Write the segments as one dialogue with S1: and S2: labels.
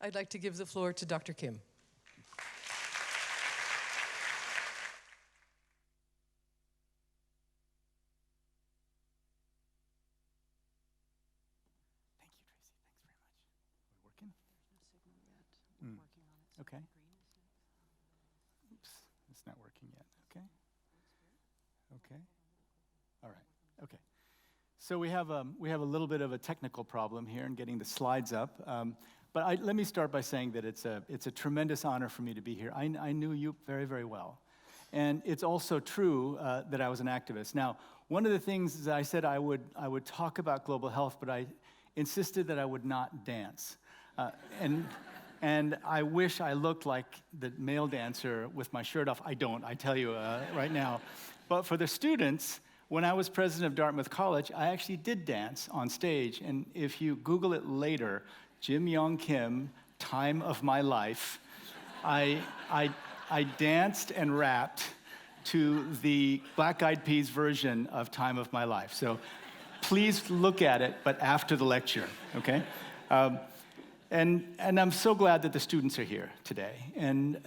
S1: I'd like to give the floor to Dr. Kim.
S2: Okay. Oops, it's not working yet. Okay. Okay. All right. Okay. So we have a little bit of a technical problem here in getting the slides up. But let me start by saying that it's a tremendous honor for me to be here. I knew Joep very, very well. And it's also true that I was an activist. Now, one of the things is I said I would talk about global health, but I insisted that I would not dance. And I wish I looked like the male dancer with my shirt off. I don't, I tell you right now. But for the students, when I was president of Dartmouth College, I actually did dance on stage. And if you Google it later, Yong Kim, Time of My Life, I danced and rapped to the Black Eyed Peas version of Time of My Life. So please look at it, but after the lecture, okay? And I'm so glad that the students are here today. And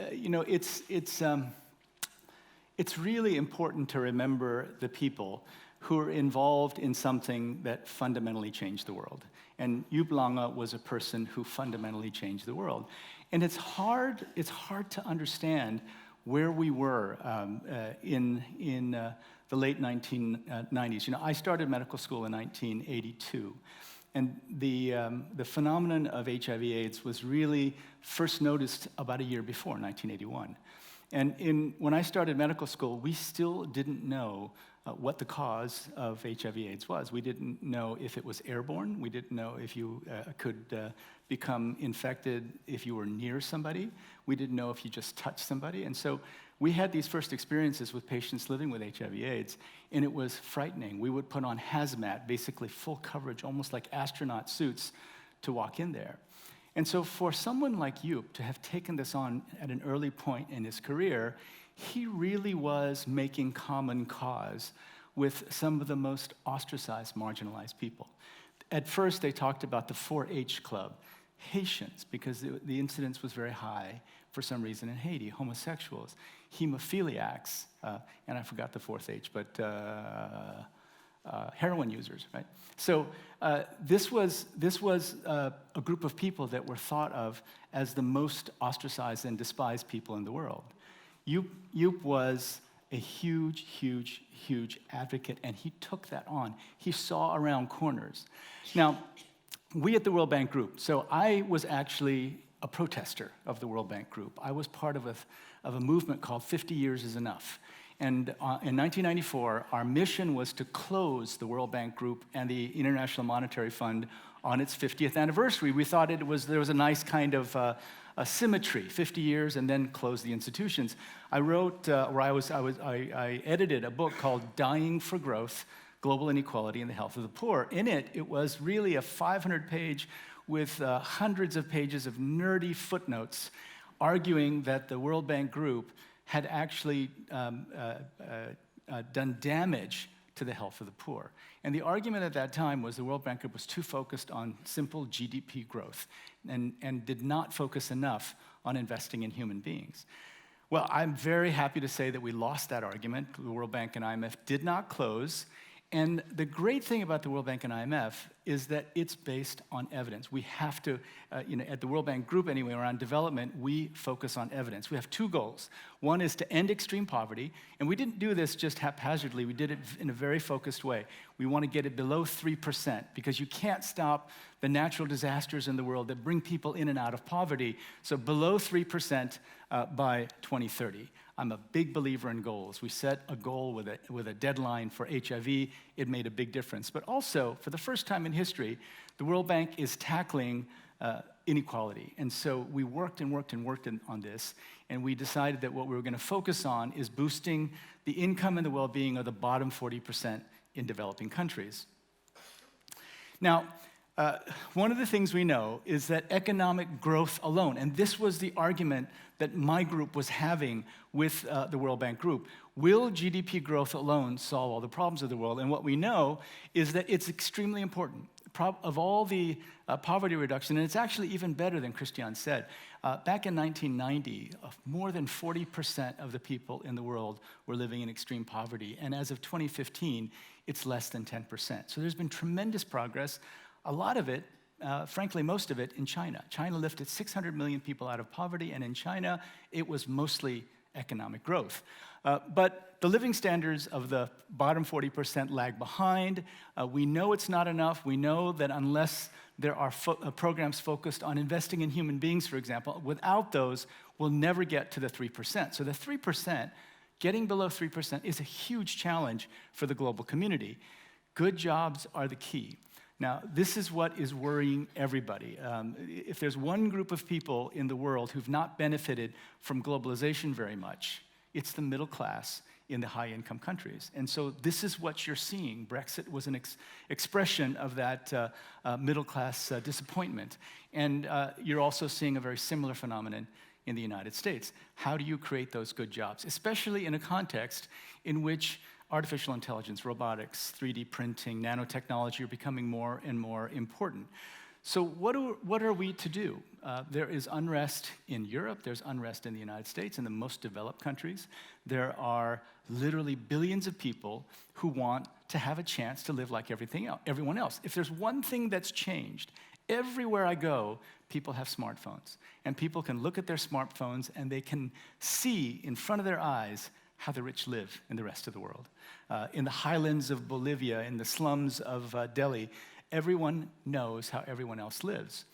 S2: it's really important to remember the people who are involved in something that fundamentally changed the world. And Joep Lange was a person who fundamentally changed the world. And it's hard to understand where we were in the late 1990s. I started medical school in 1982. And the phenomenon of HIV/AIDS was really first noticed about a year before, 1981. And when I started medical school, we still didn't know what the cause of HIV/AIDS was. We didn't know if it was airborne. We didn't know if you could become infected if you were near somebody. We didn't know if you just touched somebody. And so we had these first experiences with patients living with HIV/AIDS, and it was frightening. We would put on hazmat, basically full coverage, almost like astronaut suits, to walk in there. And so for someone like Joep to have taken this on at an early point in his career, he really was making common cause with some of the most ostracized, marginalized people. At first, they talked about the 4-H club, Haitians, because the incidence was very high for some reason in Haiti, homosexuals, hemophiliacs, and I forgot the 4th H, but heroin users, right? So this was a group of people that were thought of as the most ostracized and despised people in the world. Joep was a huge, huge, huge advocate, and he took that on. He saw around corners. Now, we at the World Bank Group, so I was actually a protester of the World Bank Group. I was part of a movement called 50 Years is Enough. And in 1994, our mission was to close the World Bank Group and the International Monetary Fund on its 50th anniversary. We thought there was a nice kind of a symmetry, 50 years and then close the institutions. I wrote, I edited a book called Dying for Growth, Global Inequality and the Health of the Poor. In it, it was really a 500-page with hundreds of pages of nerdy footnotes arguing that the World Bank Group had actually done damage to the health of the poor. And the argument at that time was the World Bank Group was too focused on simple GDP growth and did not focus enough on investing in human beings. Well, I'm very happy to say that we lost that argument. The World Bank and IMF did not close. And the great thing about the World Bank and IMF is that it's based on evidence. We have to, at the World Bank Group anyway, around development, we focus on evidence. We have two goals. One is to end extreme poverty, and we didn't do this just haphazardly. We did it in a very focused way. We want to get it below 3%, because you can't stop the natural disasters in the world that bring people in and out of poverty. So below 3% by 2030. I'm a big believer in goals. We set a goal with a deadline for HIV. It made a big difference. But also, for the first time in history, the World Bank is tackling inequality. And so we worked and worked and worked on this, and we decided that what we were going to focus on is boosting the income and the well-being of the bottom 40% in developing countries. Now, one of the things we know is that economic growth alone, and this was the argument that my group was having with the World Bank Group, will GDP growth alone solve all the problems of the world? And what we know is that it's extremely important. of all the poverty reduction, and it's actually even better than Christian said. Back in 1990, more than 40% of the people in the world were living in extreme poverty, and as of 2015, it's less than 10%. So there's been tremendous progress, a lot of it, frankly, most of it in China. China lifted 600 million people out of poverty, and in China, it was mostly economic growth. But the living standards of the bottom 40% lag behind. We know it's not enough. We know that unless there are programs focused on investing in human beings, for example, without those, we'll never get to the 3%. So the 3%, getting below 3% is a huge challenge for the global community. Good jobs are the key. Now, this is what is worrying everybody. If there's one group of people in the world who've not benefited from globalization very much, it's the middle class in the high-income countries. And so this is what you're seeing. Brexit was an expression of that middle-class disappointment. And you're also seeing a very similar phenomenon in the United States. How do you create those good jobs, especially in a context in which artificial intelligence, robotics, 3D printing, nanotechnology are becoming more and more important? So what are we to do? There is unrest in Europe, there's unrest in the United States, in the most developed countries. There are literally billions of people who want to have a chance to live like everyone else. If there's one thing that's changed, everywhere I go, people have smartphones. And people can look at their smartphones and they can see in front of their eyes how the rich live in the rest of the world. In the highlands of Bolivia, in the slums of Delhi, everyone knows how everyone else lives.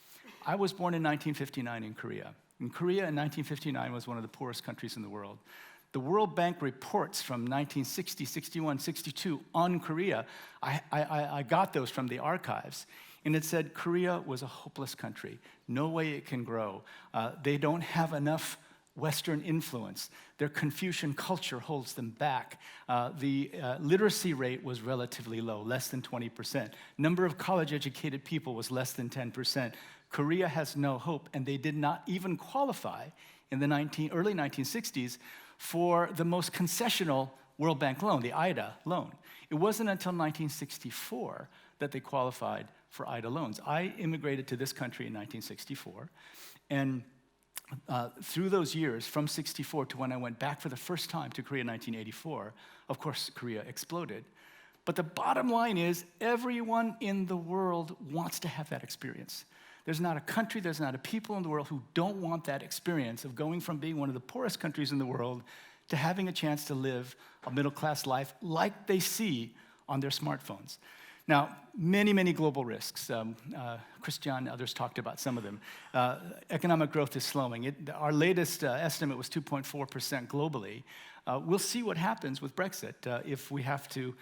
S2: I was born in 1959 in Korea. And Korea in 1959 was one of the poorest countries in the world. The World Bank reports from 1960, 61, 62 on Korea. I got those from the archives. And it said Korea was a hopeless country. No way it can grow. They don't have enough Western influence. Their Confucian culture holds them back. The literacy rate was relatively low, less than 20%. Number of college-educated people was less than 10%. Korea has no hope, and they did not even qualify in the early 1960s for the most concessional World Bank loan, the IDA loan. It wasn't until 1964 that they qualified for IDA loans. I immigrated to this country in 1964, and through those years, from 64 to when I went back for the first time to Korea in 1984, of course, Korea exploded. But the bottom line is, everyone in the world wants to have that experience. There's not a country, there's not a people in the world who don't want that experience of going from being one of the poorest countries in the world to having a chance to live a middle-class life like they see on their smartphones. Now, many, many global risks. Christian and others talked about some of them. Economic growth is slowing. Our latest estimate was 2.4% globally. We'll see what happens with Brexit if we have to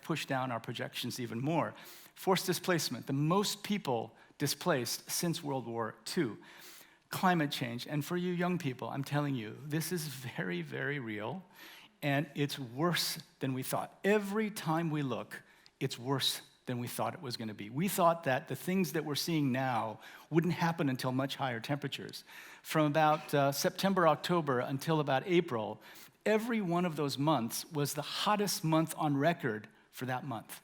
S2: push down our projections even more. Forced displacement, the most people displaced since World War II. Climate change, and for you young people, I'm telling you, this is very, very real, and it's worse than we thought. Every time we look, it's worse than we thought it was going to be. We thought that the things that we're seeing now wouldn't happen until much higher temperatures. From about September, October until about April, every one of those months was the hottest month on record for that month.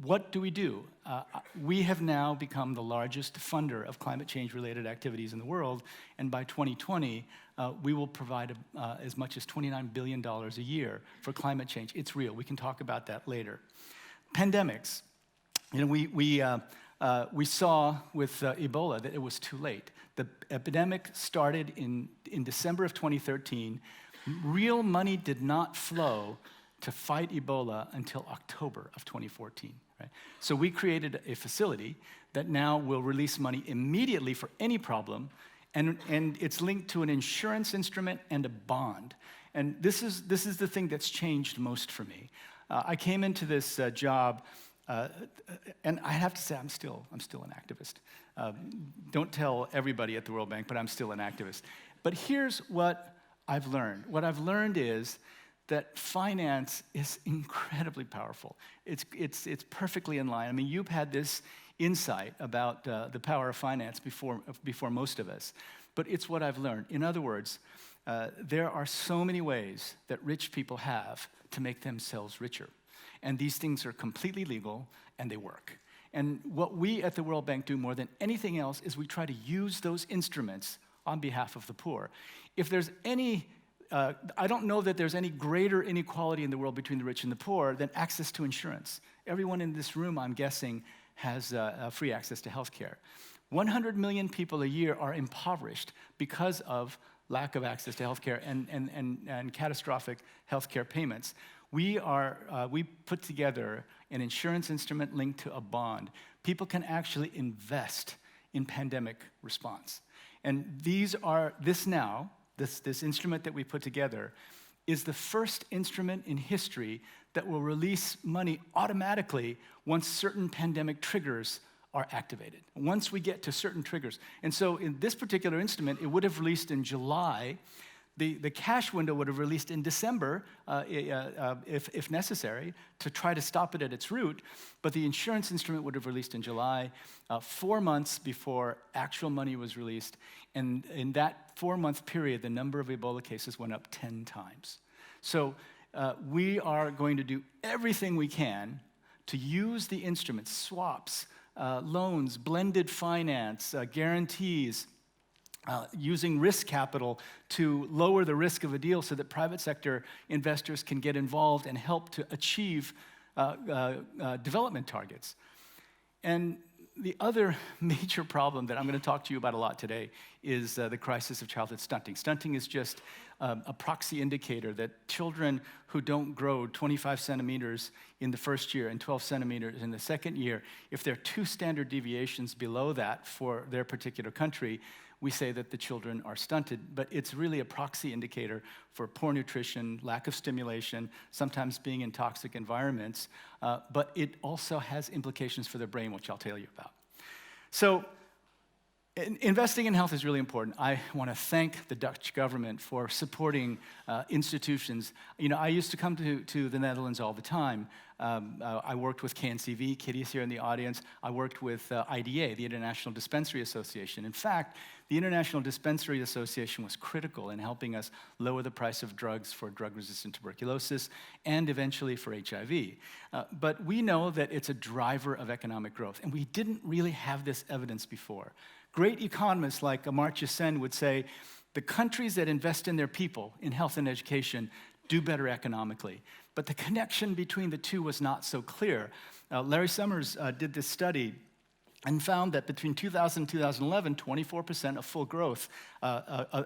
S2: What do? We have now become the largest funder of climate change-related activities in the world, and by 2020, we will provide as much as $29 billion a year for climate change. It's real. We can talk about that later. Pandemics. You know, we saw with Ebola that it was too late. The epidemic started in December of 2013. Real money did not flow to fight Ebola until October of 2014. Right? So we created a facility that now will release money immediately for any problem, and it's linked to an insurance instrument and a bond. And this is the thing that's changed most for me. I came into this job, and I have to say I'm still an activist. Don't tell everybody at the World Bank, but I'm still an activist. But here's what I've learned. What I've learned is that finance is incredibly powerful. It's perfectly in line. I mean, you've had this insight about the power of finance before most of us, but it's what I've learned. In other words, there are so many ways that rich people have to make themselves richer. And these things are completely legal, and they work. And what we at the World Bank do more than anything else is we try to use those instruments on behalf of the poor. If there's any, I don't know that there's any greater inequality in the world between the rich and the poor than access to insurance. Everyone in this room, I'm guessing, has free access to health care. 100 million people a year are impoverished because of lack of access to health care and catastrophic health care payments. We put together an insurance instrument linked to a bond. People can actually invest in pandemic response. And this instrument that we put together is the first instrument in history that will release money automatically once certain pandemic triggers are activated, once we get to certain triggers. And so in this particular instrument, it would have released in July. The cash window would have released in December, if necessary, to try to stop it at its root. But the insurance instrument would have released in July, 4 months before actual money was released. And in that 4-month period, the number of Ebola cases went up 10 times. So we are going to do everything we can to use the instruments, swaps, loans, blended finance, guarantees, using risk capital to lower the risk of a deal so that private sector investors can get involved and help to achieve development targets. And the other major problem that I'm going to talk to you about a lot today is the crisis of childhood stunting. Stunting is just a proxy indicator that children who don't grow 25 centimeters in the first year and 12 centimeters in the second year, if they're 2 standard deviations below that for their particular country, we say that the children are stunted, but it's really a proxy indicator for poor nutrition, lack of stimulation, sometimes being in toxic environments, but it also has implications for their brain, which I'll tell you about. So, investing in health is really important. I want to thank the Dutch government for supporting institutions. You know, I used to come to the Netherlands all the time. I worked with KNCV, Kitty's here in the audience. I worked with IDA, the International Dispensary Association. In fact, the International Dispensary Association was critical in helping us lower the price of drugs for drug-resistant tuberculosis and eventually for HIV. But we know that it's a driver of economic growth, and we didn't really have this evidence before. Great economists like Amartya Sen would say, the countries that invest in their people, in health and education, do better economically. But the connection between the two was not so clear. Larry Summers did this study and found that between 2000 and 2011, 24% of full growth,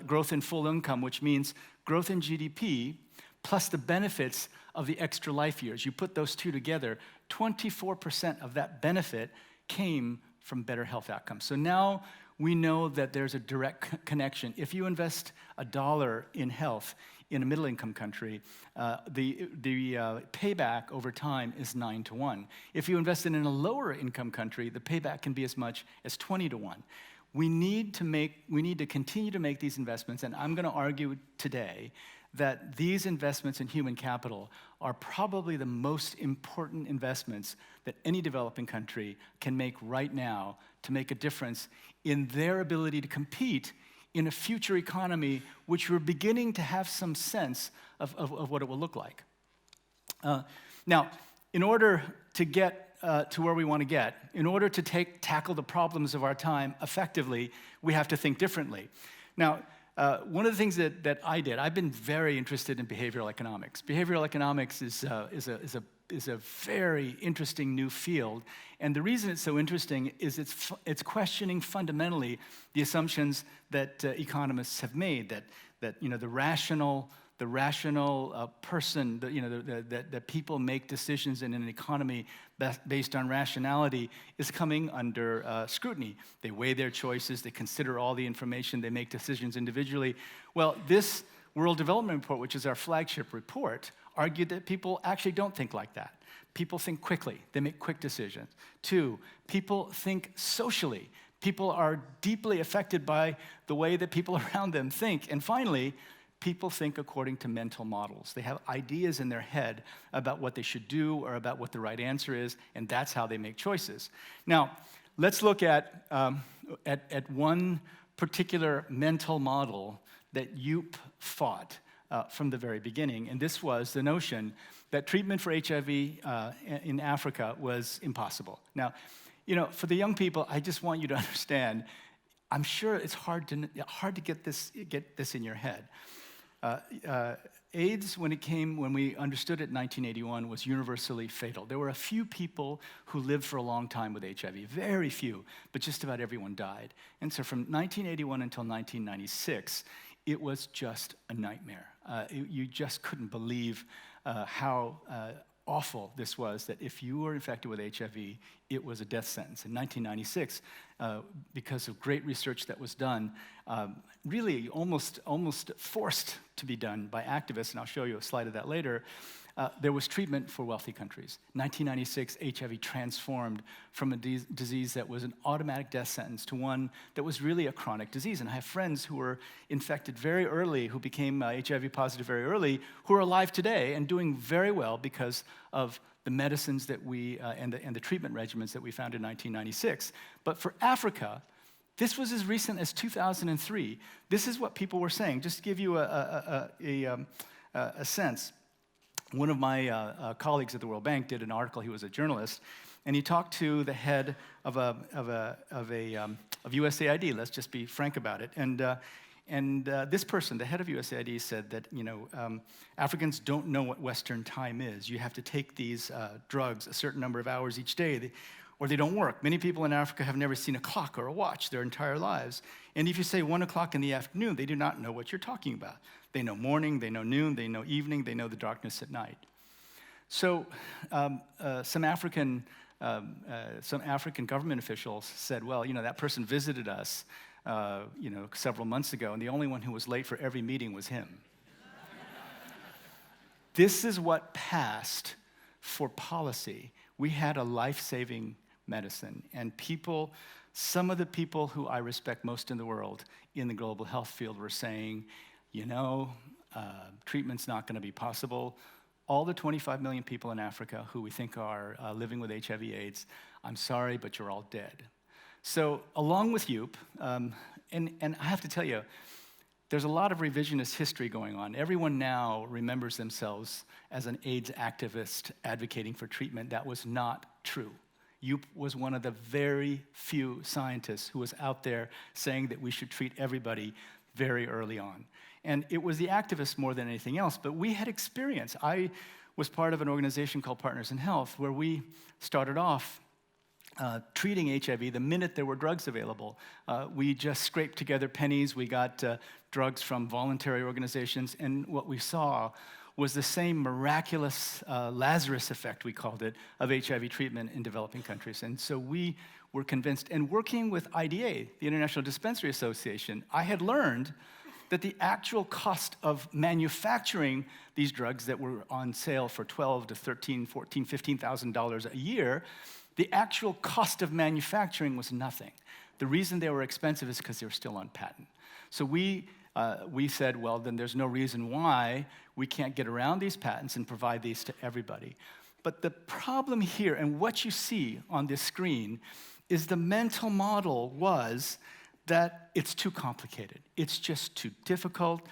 S2: growth in full income, which means growth in GDP, plus the benefits of the extra life years. You put those two together, 24% of that benefit came from better health outcomes. So now we know that there's a direct connection. If you invest $1 in health in a middle-income country, the payback over time is 9 to 1. If you invest it in a lower-income country, the payback can be as much as 20 to 1. We need to continue to make these investments, and I'm going to argue today that these investments in human capital are probably the most important investments that any developing country can make right now to make a difference in their ability to compete in a future economy which we're beginning to have some sense of what it will look like. Now, in order to get to where we want to get, in order to tackle the problems of our time effectively, we have to think differently. Now, one of the things that I did, I've been very interested in behavioral economics. Behavioral economics is a very interesting new field, and the reason it's so interesting is it's questioning fundamentally the assumptions that economists have made, that you know the rational person, that people make decisions in an economy based on rationality is coming under scrutiny. They weigh their choices, they consider all the information, they make decisions individually. Well, this World Development Report, which is our flagship report, argued that people actually don't think like that. People think quickly, they make quick decisions. 2, people think socially. People are deeply affected by the way that people around them think. And finally, people think according to mental models. They have ideas in their head about what they should do or about what the right answer is, and that's how they make choices. Now, let's look at one particular mental model that Joep fought from the very beginning, and this was the notion that treatment for HIV in Africa was impossible. Now, for the young people, I just want you to understand, I'm sure it's hard to get this in your head. AIDS, when we understood it in 1981, was universally fatal. There were a few people who lived for a long time with HIV, very few, but just about everyone died. And so from 1981 until 1996, it was just a nightmare. You just couldn't believe how awful this was, that if you were infected with HIV, it was a death sentence. In 1996, because of great research that was done, really almost forced to be done by activists, and I'll show you a slide of that later, there was treatment for wealthy countries. 1996, HIV transformed from a disease that was an automatic death sentence to one that was really a chronic disease. And I have friends who were infected very early, who became HIV positive very early, who are alive today and doing very well because of the medicines that we, and the treatment regimens that we found in 1996. But for Africa, this was as recent as 2003. This is what people were saying. Just to give you a sense. One of my colleagues at the World Bank did an article. He was a journalist, and he talked to the head of USAID. Let's just be frank about it. And this person, the head of USAID, said that Africans don't know what Western time is. You have to take these drugs a certain number of hours each day, or they don't work. Many people in Africa have never seen a clock or a watch their entire lives. And if you say 1 o'clock in the afternoon, they do not know what you're talking about. They know morning, they know noon, they know evening, they know the darkness at night. So some African government officials said, well, that person visited us, several months ago, and the only one who was late for every meeting was him. This is what passed for policy. We had a life-saving medicine, and some of the people who I respect most in the world in the global health field were saying, treatment's not going to be possible. All the 25 million people in Africa who we think are living with HIV/AIDS, I'm sorry, but you're all dead. So along with Joep, and I have to tell you, there's a lot of revisionist history going on. Everyone now remembers themselves as an AIDS activist advocating for treatment. That was not true. Joep was one of the very few scientists who was out there saying that we should treat everybody very early on. And it was the activists more than anything else, but we had experience. I was part of an organization called Partners in Health, where we started off treating HIV the minute there were drugs available. We just scraped together pennies. We got drugs from voluntary organizations, and what we saw was the same miraculous Lazarus effect, we called it, of HIV treatment in developing countries. And so we were convinced, and working with IDA, the International Dispensary Association, I had learned that the actual cost of manufacturing these drugs that were on sale for $12,000 to $13,000, $14,000, $15,000 a year, the actual cost of manufacturing was nothing. The reason they were expensive is because they were still on patent. So we said, well, then there's no reason why we can't get around these patents and provide these to everybody. But the problem here, and what you see on this screen, is the mental model was that it's too complicated. It's just too difficult.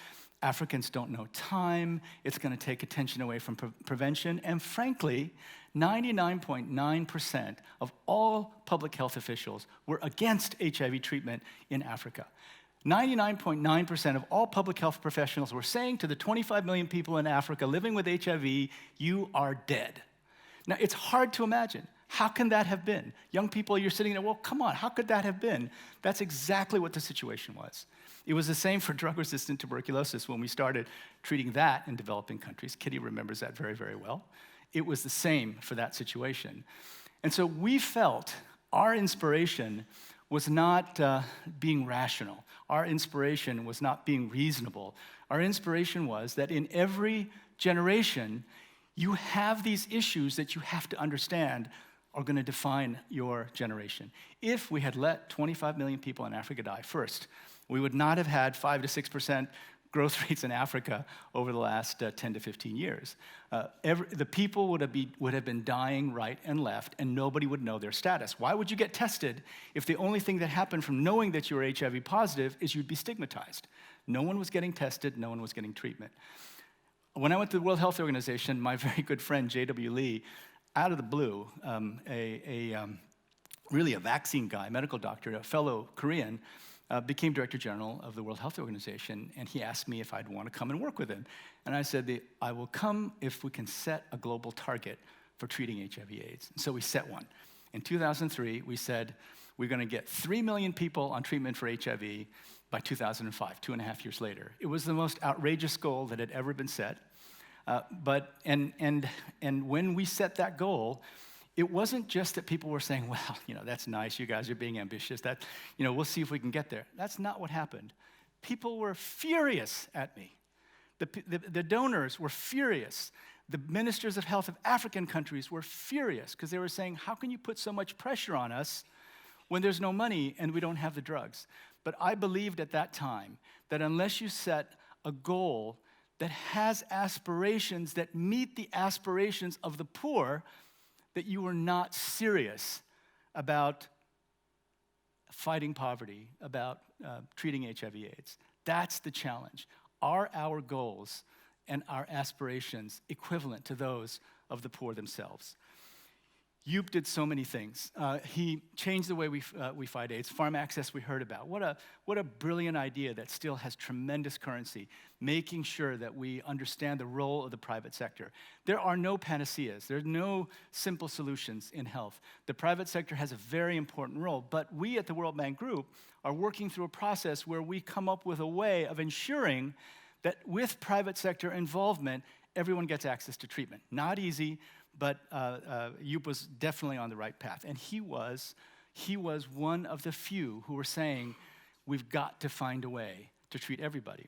S2: Africans don't know time. It's going to take attention away from prevention. And frankly, 99.9% of all public health officials were against HIV treatment in Africa. 99.9% of all public health professionals were saying to the 25 million people in Africa living with HIV, you are dead. Now, it's hard to imagine. How can that have been? Young people, you're sitting there, well, come on, how could that have been? That's exactly what the situation was. It was the same for drug-resistant tuberculosis when we started treating that in developing countries. Kitty remembers that very, very well. It was the same for that situation. And so we felt our inspiration was not being rational. Our inspiration was not being reasonable. Our inspiration was that in every generation, you have these issues that you have to understand are going to define your generation. If we had let 25 million people in Africa die first, we would not have had 5 to 6% growth rates in Africa over the last 10 to 15 years. The people would have been dying right and left, and nobody would know their status. Why would you get tested if the only thing that happened from knowing that you were HIV positive is you'd be stigmatized? No one was getting tested, no one was getting treatment. When I went to the World Health Organization, my very good friend, J.W. Lee, out of the blue, really a vaccine guy, medical doctor, a fellow Korean, became Director General of the World Health Organization, and he asked me if I'd want to come and work with him. And I said, I will come if we can set a global target for treating HIV/AIDS. And so we set one. In 2003, we said we're going to get 3 million people on treatment for HIV by 2005, 2.5 years later. It was the most outrageous goal that had ever been set. And when we set that goal, it wasn't just that people were saying, well, that's nice, you guys are being ambitious, that, we'll see if we can get there. That's not what happened. People were furious at me. The donors were furious. The ministers of health of African countries were furious because they were saying, how can you put so much pressure on us when there's no money and we don't have the drugs? But I believed at that time that unless you set a goal that has aspirations that meet the aspirations of the poor, that you were not serious about fighting poverty, about treating HIV/AIDS. That's the challenge. Are our goals and our aspirations equivalent to those of the poor themselves? Joep did so many things. He changed the way we fight AIDS. Farm access we heard about. What a brilliant idea that still has tremendous currency, making sure that we understand the role of the private sector. There are no panaceas. There are no simple solutions in health. The private sector has a very important role, but we at the World Bank Group are working through a process where we come up with a way of ensuring that with private sector involvement, everyone gets access to treatment. Not easy, but Joep was definitely on the right path. And he was one of the few who were saying, we've got to find a way to treat everybody.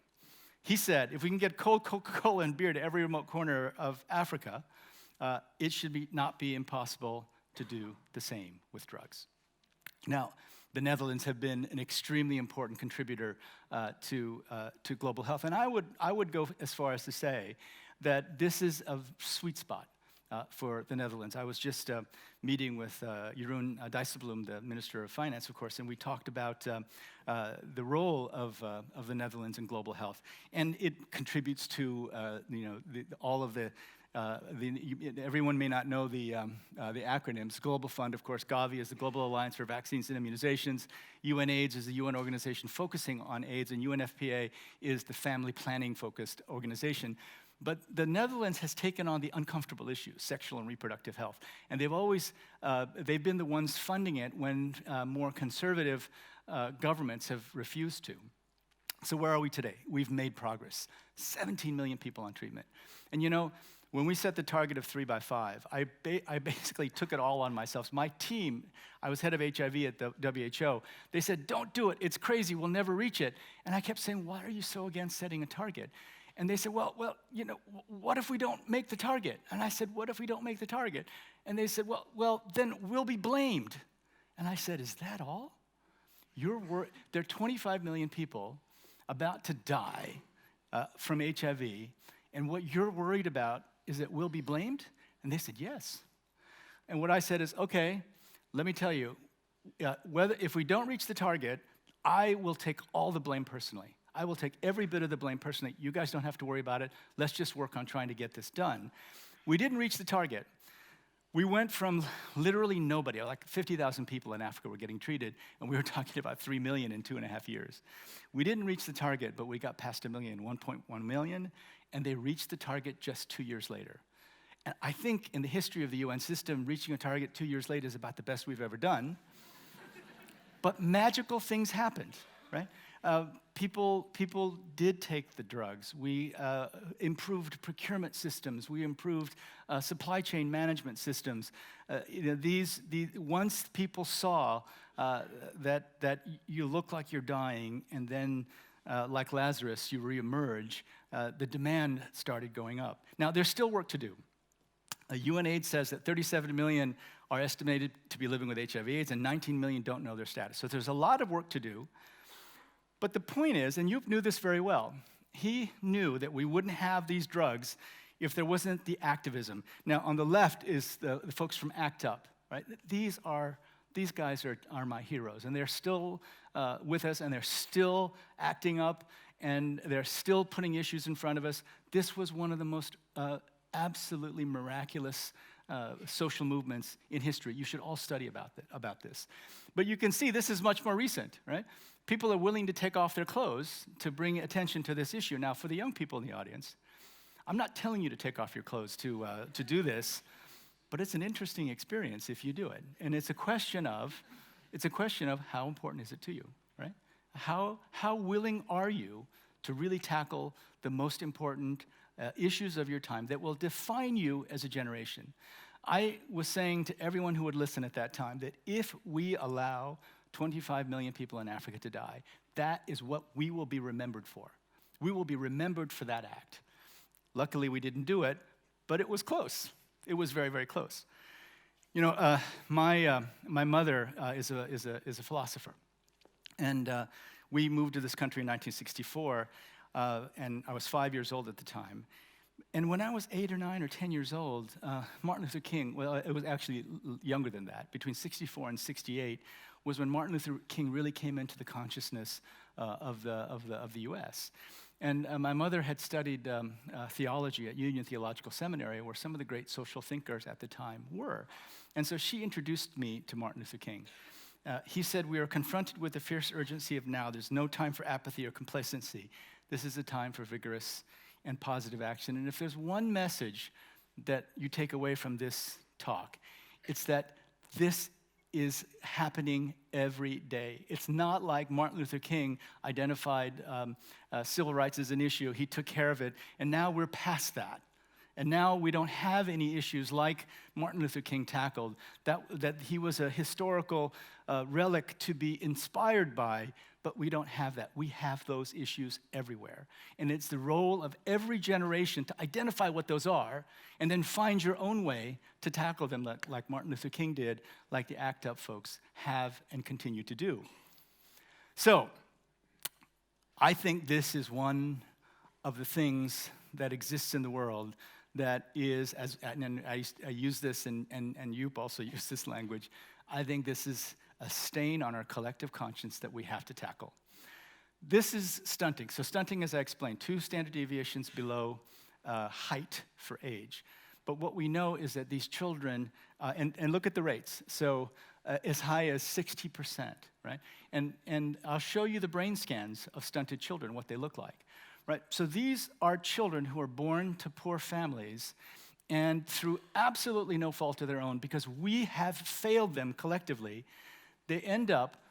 S2: He said, if we can get cold Coca-Cola and beer to every remote corner of Africa, it should not be impossible to do the same with drugs. Now, the Netherlands have been an extremely important contributor to global health. And I would go as far as to say that this is a sweet spot for the Netherlands. I was just meeting with Jeroen Dijsselbloem, the Minister of Finance, of course, and we talked about the role of the Netherlands in global health. And it contributes to all of the everyone may not know the acronyms. Global Fund, of course, Gavi is the Global Alliance for Vaccines and Immunizations. UNAIDS is the UN organization focusing on AIDS, and UNFPA is the family planning-focused organization. But the Netherlands has taken on the uncomfortable issues, sexual and reproductive health. And they've been the ones funding it when more conservative governments have refused to. So where are we today? We've made progress. 17 million people on treatment. And when we set the target of 3 by 5, I basically took it all on myself. My team, I was head of HIV at the WHO, they said, don't do it, it's crazy, we'll never reach it. And I kept saying, why are you so against setting a target? And they said, well, what if we don't make the target? And I said, what if we don't make the target? And they said, well, then we'll be blamed. And I said, is that all? There are 25 million people about to die from HIV, and what you're worried about is that we'll be blamed? And they said, yes. And what I said is, okay, let me tell you, if we don't reach the target, I will take all the blame personally. I will take every bit of the blame personally. You guys don't have to worry about it. Let's just work on trying to get this done. We didn't reach the target. We went from literally nobody, like 50,000 people in Africa were getting treated, and we were talking about 3 million in 2.5 years. We didn't reach the target, but we got past 1.1 million, and they reached the target just 2 years later. And I think in the history of the UN system, reaching a target 2 years later is about the best we've ever done. But magical things happened, right? People did take the drugs. We improved procurement systems. We improved supply chain management systems. Once people saw that you look like you're dying, and then like Lazarus, you reemerge, the demand started going up. Now, there's still work to do. UNAIDS says that 37 million are estimated to be living with HIV/AIDS, and 19 million don't know their status. So there's a lot of work to do. But the point is, and Joep knew this very well, he knew that we wouldn't have these drugs if there wasn't the activism. Now, on the left is the folks from ACT UP, right? These guys are my heroes, and they're still with us, and they're still acting up, and they're still putting issues in front of us. This was one of the most absolutely miraculous social movements in history. You should all study about this. But you can see this is much more recent, right? People are willing to take off their clothes to bring attention to this issue. Now, for the young people in the audience, I'm not telling you to take off your clothes to do this, but it's an interesting experience if you do it. And it's a question of how important is it to you, right? How willing are you to really tackle the most important issues of your time that will define you as a generation? I was saying to everyone who would listen at that time that if we allow 25 million people in Africa to die, that is what we will be remembered for. We will be remembered for that act. Luckily, we didn't do it, but it was close. It was very, very close. You know, my mother is a philosopher, and we moved to this country in 1964, and I was 5 years old at the time. And when I was 8 or 9 or 10 years old, Martin Luther King, well, it was actually younger than that, between 64 and 68, was when Martin Luther King really came into the consciousness of the U.S. And my mother had studied theology at Union Theological Seminary, where some of the great social thinkers at the time were. And so she introduced me to Martin Luther King. He said, "We are confronted with the fierce urgency of now. There's no time for apathy or complacency. This is a time for vigorous and positive action." And if there's one message that you take away from this talk, it's that this is happening every day. It's not like Martin Luther King identified civil rights as an issue. He took care of it, and now we're past that. And now we don't have any issues like Martin Luther King tackled, that he was a historical relic to be inspired by, but we don't have that. We have those issues everywhere. And it's the role of every generation to identify what those are and then find your own way to tackle them like Martin Luther King did, like the ACT UP folks have and continue to do. So, I think this is one of the things that exists in the world that is, and I use this, and Joep also used this language, I think this is a stain on our collective conscience that we have to tackle. This is stunting. So stunting, as I explained, 2 standard deviations below height for age. But what we know is that these children, and look at the rates, so as high as 60%, right? And I'll show you the brain scans of stunted children, what they look like. Right, so these are children who are born to poor families, and through absolutely no fault of their own, because we have failed them collectively, they end up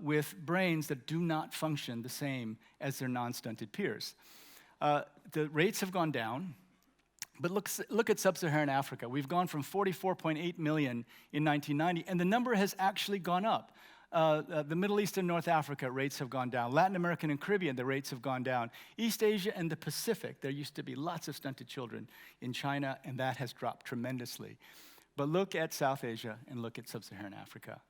S2: with brains that do not function the same as their non-stunted peers. The rates have gone down, but look at sub-Saharan Africa. We've gone from 44.8 million in 1990, and the number has actually gone up. The Middle East and North Africa, rates have gone down. Latin America and Caribbean, the rates have gone down. East Asia and the Pacific, there used to be lots of stunted children in China, and that has dropped tremendously. But look at South Asia and look at sub-Saharan Africa.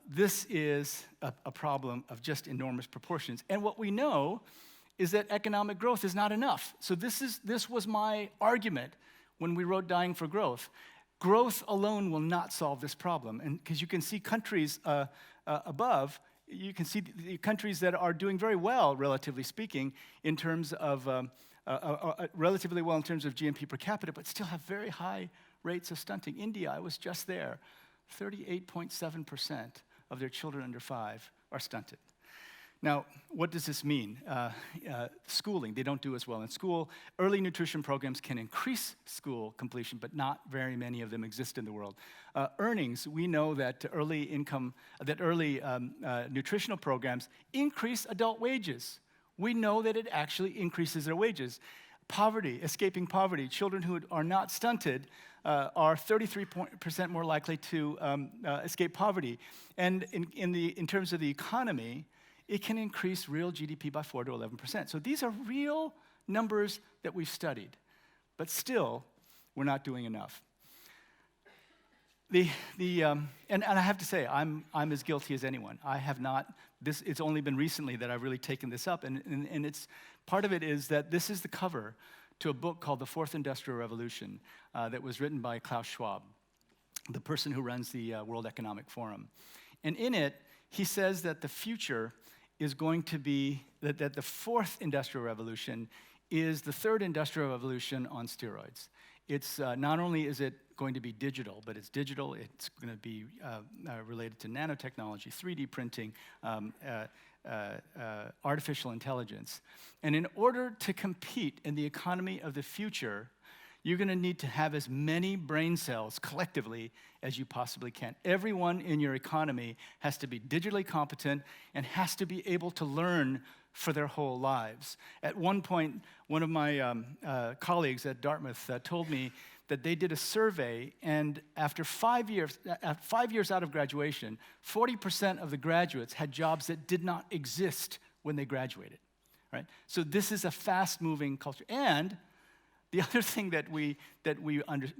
S2: This is a problem of just enormous proportions. And what we know is that economic growth is not enough. So this was my argument when we wrote Dying for Growth. Growth alone will not solve this problem. And because you can see countries above, you can see the countries that are doing very well, relatively speaking, in terms of, relatively well in terms of GNP per capita, but still have very high rates of stunting. India, I was just there, 38.7% of their children under 5 are stunted. Now, what does this mean? Schooling, they don't do as well in school. Early nutrition programs can increase school completion, but not very many of them exist in the world. Earnings, we know that early nutritional programs increase adult wages. We know that it actually increases their wages. Poverty, escaping poverty, children who are not stunted are 33% more likely to escape poverty. And in terms of the economy, it can increase real GDP by 4 to 11%. So these are real numbers that we've studied, but still, we're not doing enough. And I have to say, I'm as guilty as anyone. I have not. It's only been recently that I've really taken this up, and it's part of it is that this is the cover to a book called The Fourth Industrial Revolution that was written by Klaus Schwab, the person who runs the World Economic Forum. And in it, he says that the future is going to be, that the fourth industrial revolution is the third industrial revolution on steroids. It's not only is it going to be digital, but it's digital, it's going to be related to nanotechnology, 3D printing, artificial intelligence. And in order to compete in the economy of the future, you're going to need to have as many brain cells collectively as you possibly can. Everyone in your economy has to be digitally competent and has to be able to learn for their whole lives. At one point, one of my colleagues at Dartmouth told me that they did a survey, and after 5 years out of graduation, 40% of the graduates had jobs that did not exist when they graduated. Right? So this is a fast-moving culture. And the other thing that we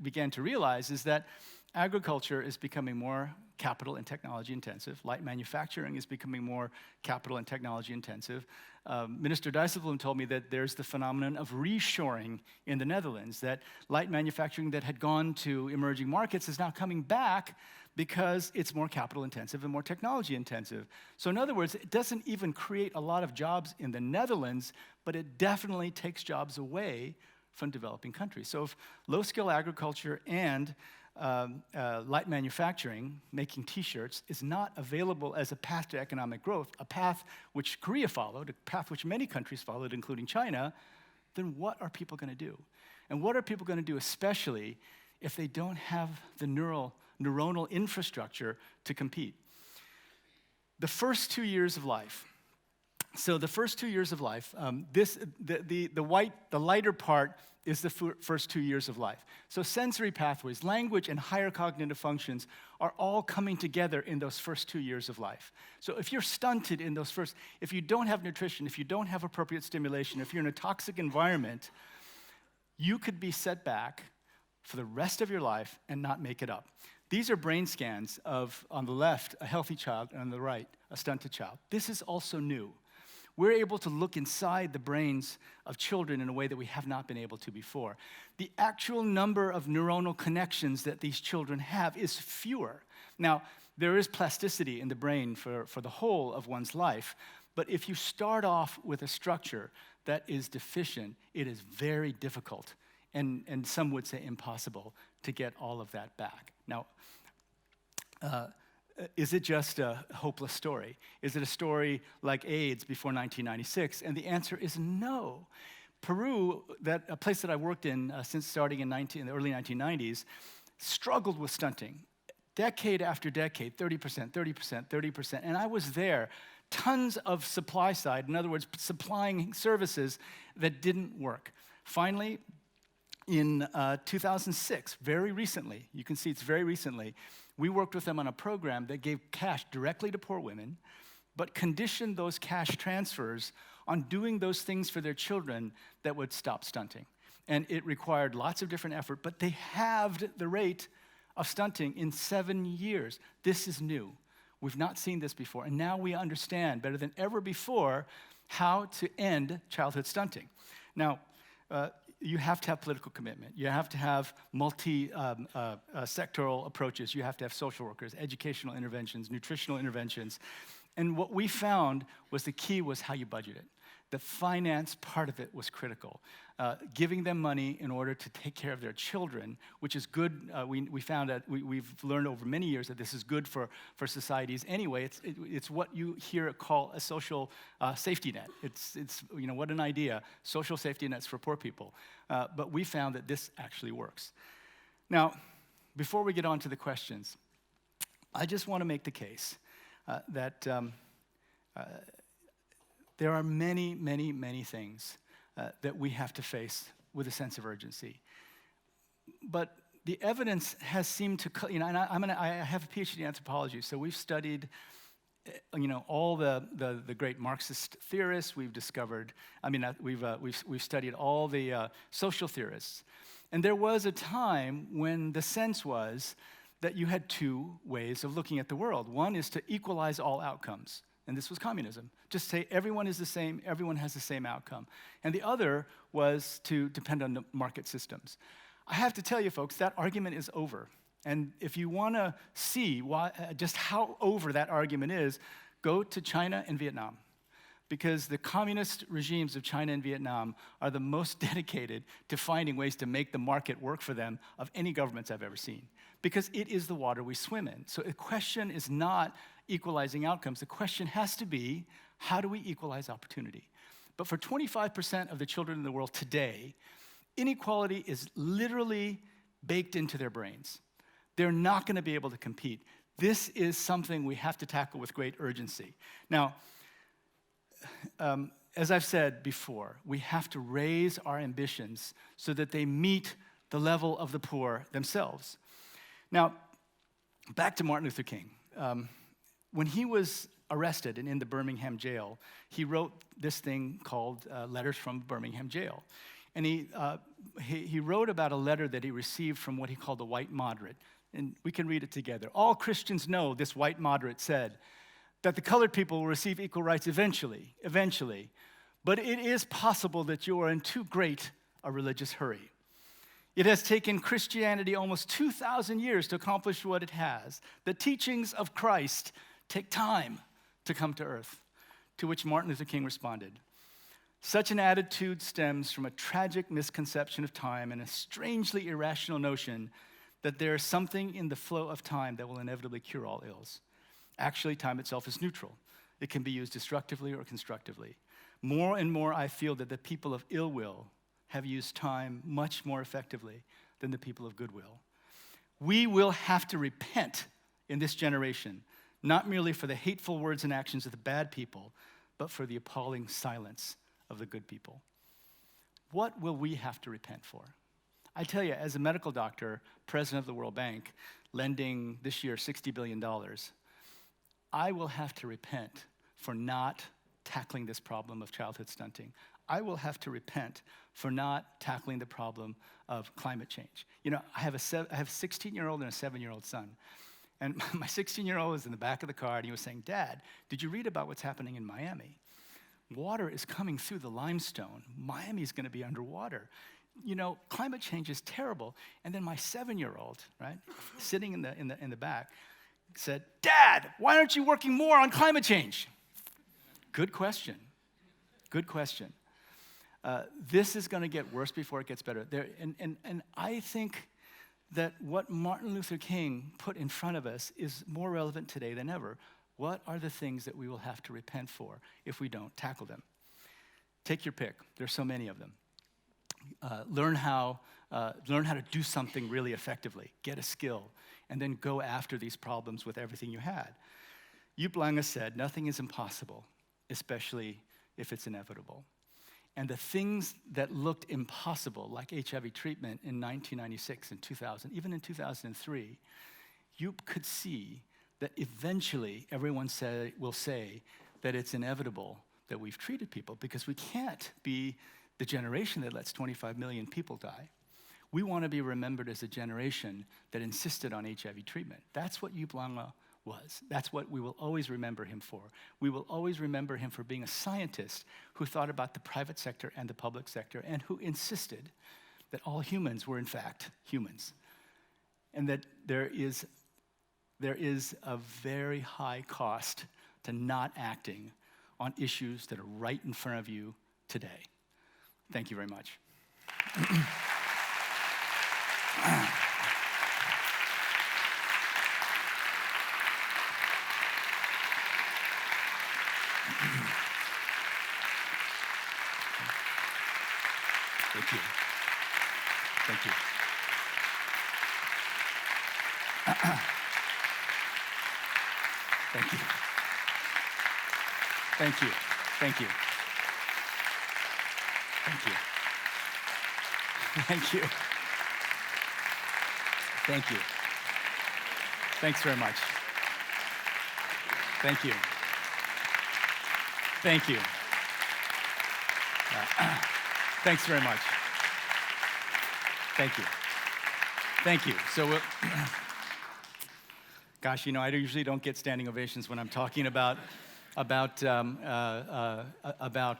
S2: began to realize is that agriculture is becoming more capital and technology intensive. Light manufacturing is becoming more capital and technology intensive. Minister Dijsselbloem told me that there's the phenomenon of reshoring in the Netherlands, that light manufacturing that had gone to emerging markets is now coming back because it's more capital intensive and more technology intensive. So in other words, it doesn't even create a lot of jobs in the Netherlands, but it definitely takes jobs away from developing countries. So if low-skill agriculture and light manufacturing, making T-shirts, is not available as a path to economic growth, a path which Korea followed, a path which many countries followed, including China, then what are people going to do? And what are people going to do, especially if they don't have the neuronal infrastructure to compete? The first 2 years of life. So the first 2 years of life, the lighter part is the first 2 years of life. So sensory pathways, language, and higher cognitive functions are all coming together in those first 2 years of life. So if you're stunted in those first, if you don't have nutrition, if you don't have appropriate stimulation, if you're in a toxic environment, you could be set back for the rest of your life and not make it up. These are brain scans of, on the left, a healthy child, and on the right, a stunted child. This is also new. We're able to look inside the brains of children in a way that we have not been able to before. The actual number of neuronal connections that these children have is fewer. Now, there is plasticity in the brain for the whole of one's life, but if you start off with a structure that is deficient, it is very difficult, and some would say impossible, to get all of that back. Now, is it just a hopeless story? Is it a story like AIDS before 1996? And the answer is no. Peru, a place that I worked in since starting in the early 1990s, struggled with stunting. Decade after decade, 30%, 30%, 30%. And I was there. Tons of supply side, in other words, supplying services that didn't work. Finally, in 2006, very recently, you can see it's very recently, we worked with them on a program that gave cash directly to poor women, but conditioned those cash transfers on doing those things for their children that would stop stunting. And it required lots of different effort, but they halved the rate of stunting in 7 years. This is new. We've not seen this before, and now we understand better than ever before how to end childhood stunting. Now, you have to have political commitment. You have to have multi-sectoral approaches. You have to have social workers, educational interventions, nutritional interventions. And what we found was the key was how you budget it. The finance part of it was critical. Giving them money in order to take care of their children, which is good. We found that we've learned over many years that this is good for societies anyway. It's what you hear call a social safety net. It's what an idea. Social safety nets for poor people. But we found that this actually works. Now, before we get on to the questions, I just want to make the case that there are many, many, many things that we have to face with a sense of urgency. But the evidence has seemed to, and I have a PhD in anthropology, so we've studied, all the great Marxist theorists. We've discovered, we've studied all the social theorists, and there was a time when the sense was that you had two ways of looking at the world. One is to equalize all outcomes. And this was communism. Just say everyone is the same, everyone has the same outcome. And the other was to depend on the market systems. I have to tell you, folks, that argument is over. And if you want to see just how over that argument is, go to China and Vietnam. because the communist regimes of China and Vietnam are the most dedicated to finding ways to make the market work for them of any governments I've ever seen, because it is the water we swim in. So the question is not equalizing outcomes. The question has to be, how do we equalize opportunity? But for 25% of the children in the world today, inequality is literally baked into their brains. They're not going to be able to compete. This is something we have to tackle with great urgency. Now, as I've said before, we have to raise our ambitions so that they meet the level of the poor themselves. Now, back to Martin Luther King. When he was arrested and in the Birmingham Jail, he wrote this thing called Letters from Birmingham Jail. And he wrote about a letter that he received from what he called the white moderate. And we can read it together. All Christians know, this white moderate said, that the colored people will receive equal rights eventually. But it is possible that you are in too great a religious hurry. It has taken Christianity almost 2,000 years to accomplish what it has. The teachings of Christ take time to come to earth. To which Martin Luther King responded, such an attitude stems from a tragic misconception of time and a strangely irrational notion that there is something in the flow of time that will inevitably cure all ills. Actually, time itself is neutral. It can be used destructively or constructively. More and more, I feel that the people of ill will have used time much more effectively than the people of goodwill. We will have to repent in this generation, not merely for the hateful words and actions of the bad people, but for the appalling silence of the good people. What will we have to repent for? I tell you, as a medical doctor, president of the World Bank, lending this year $60 billion, I will have to repent for not tackling this problem of childhood stunting. I will have to repent for not tackling the problem of climate change. You know, I have a 16-year-old and a 7-year-old son. And my 16-year-old was in the back of the car, and he was saying, Dad, did you read about what's happening in Miami? Water is coming through the limestone. Miami's going to be underwater. You know, climate change is terrible. And then my 7-year-old, right, sitting in the back, said, Dad, why aren't you working more on climate change? Good question. Good question. This is going to get worse before it gets better. And I think that what Martin Luther King put in front of us is more relevant today than ever. What are the things that we will have to repent for if we don't tackle them? Take your pick. There's so many of them. Learn how to do something really effectively. Get a skill, and then go after these problems with everything you had. Joep Lange said, nothing is impossible, especially if it's inevitable. And the things that looked impossible, like HIV treatment in 1996 and 2000, even in 2003, Joep could see that eventually everyone will say that it's inevitable that we've treated people, because we can't be the generation that lets 25 million people die. We want to be remembered as a generation that insisted on HIV treatment. That's what Joep Lange was. That's what we will always remember him for. We will always remember him for being a scientist who thought about the private sector and the public sector, and who insisted that all humans were in fact humans. And that there is a very high cost to not acting on issues that are right in front of you today. Thank you very much. Thank you. Thank you. Thank you. Thank you. Thank you. Thank you. Thank you. Thank you. Thanks very much. Thank you. Thank you. Thanks very much. Thank you. Thank you. So, gosh, you know, I usually don't get standing ovations when I'm talking about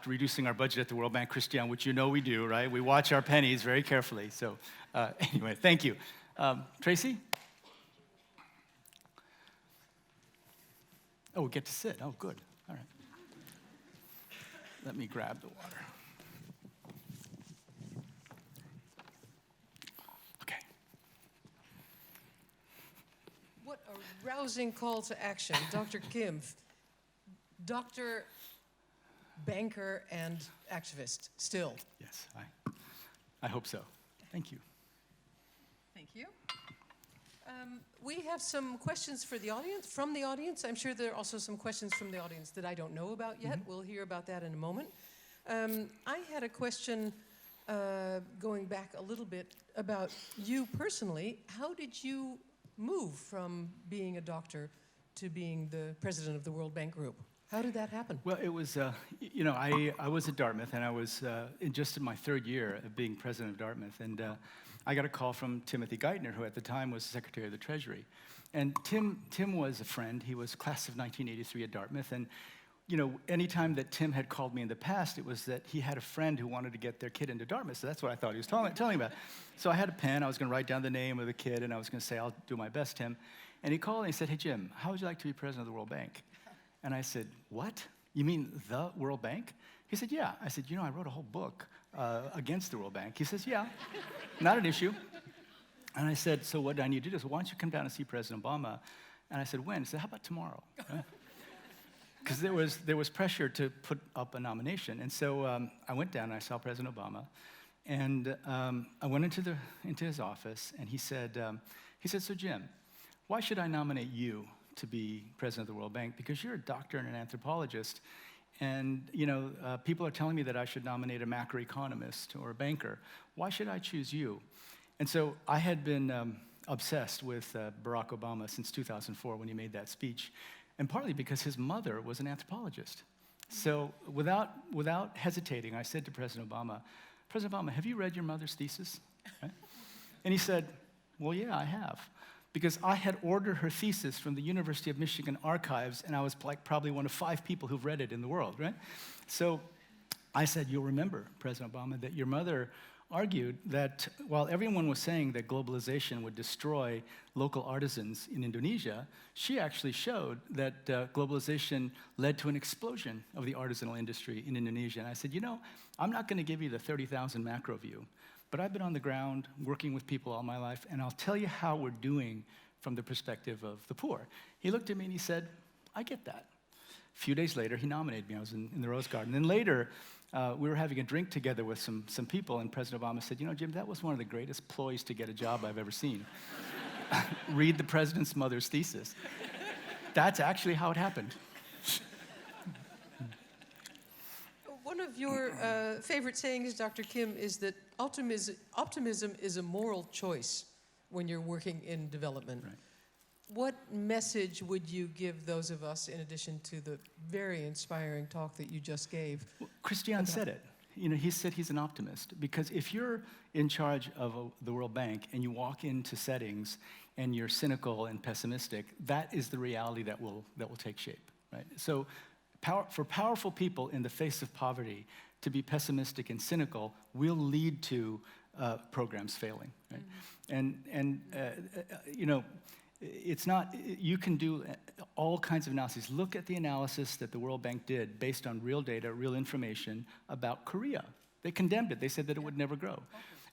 S2: reducing our budget at the World Bank, Christian, which you know we do, right? We watch our pennies very carefully. So anyway, thank you. Tracy? Oh, we get to sit. Oh, good. All right. let me grab the water. Okay.
S1: What a rousing call to action. Dr. Kim, doctor, banker, and activist, still.
S2: Yes, I hope so. Thank you.
S1: Thank you. We have some questions for the audience, from the audience. I'm sure there are also some questions from the audience that I don't know about yet. We'll hear about that in a moment. I had a question going back a little bit about you personally. How did you move from being a doctor to being the president of the World Bank Group? How did that happen?
S2: Well, it was, you know, I was at Dartmouth, and I was just in my third year of being president of Dartmouth, and I got a call from Timothy Geithner, who at the time was Secretary of the Treasury. And Tim was a friend. He was class of 1983 at Dartmouth, and you know, anytime that Tim had called me in the past, it was that he had a friend who wanted to get their kid into Dartmouth, so that's what I thought he was telling about. So I had a pen, I was going to write down the name of the kid, and I was going to say, I'll do my best, Tim. And he called and he said, hey, Jim, how would you like to be president of the World Bank? And I said, what? You mean the World Bank? He said, yeah. I said, you know, I wrote a whole book against the World Bank. He says, yeah, not an issue. And I said, so what do I need to do? So why don't you come down and see President Obama? And I said, when? He said, how about tomorrow? Because there was pressure to put up a nomination. And so I went down and I saw President Obama. And I went into his office, and he said, so Jim, why should I nominate you to be president of the World Bank? Because you're a doctor and an anthropologist. And you know, people are telling me that I should nominate a macroeconomist or a banker. Why should I choose you? And so I had been obsessed with Barack Obama since 2004 when he made that speech, and partly because his mother was an anthropologist. So without hesitating, I said to President Obama, have you read your mother's thesis? Right? And he said, well, yeah, I have. Because I had ordered her thesis from the University of Michigan archives, and I was like probably one of 5 people who've read it in the world, right? So I said, you'll remember, President Obama, that your mother argued that while everyone was saying that globalization would destroy local artisans in Indonesia, she actually showed that globalization led to an explosion of the artisanal industry in Indonesia. And I said, you know, I'm not going to give you the 30,000 macro view, but I've been on the ground working with people all my life, and I'll tell you how we're doing from the perspective of the poor. He looked at me and he said, I get that. A few days later, he nominated me. I was in the Rose Garden. Then later, we were having a drink together with some people, and President Obama said, you know, Jim, that was one of the greatest ploys to get a job I've ever seen. Read the president's mother's thesis. That's actually how it happened.
S1: One of your favorite sayings, Dr. Kim, is that optimism is a moral choice when you're working in development.
S2: Right.
S1: What message would you give those of us, in addition to the very inspiring talk that you just gave?
S2: Well, Christian said it. You know, he said he's an optimist, because if you're in charge of the World Bank and you walk into settings and you're cynical and pessimistic, that is the reality that will take shape, right? So for powerful people in the face of poverty to be pessimistic and cynical will lead to programs failing, right? And you know, it's not, you can do all kinds of analyses. Look at the analysis that the World Bank did based on real data, real information about Korea. They condemned it. They said that it would never grow.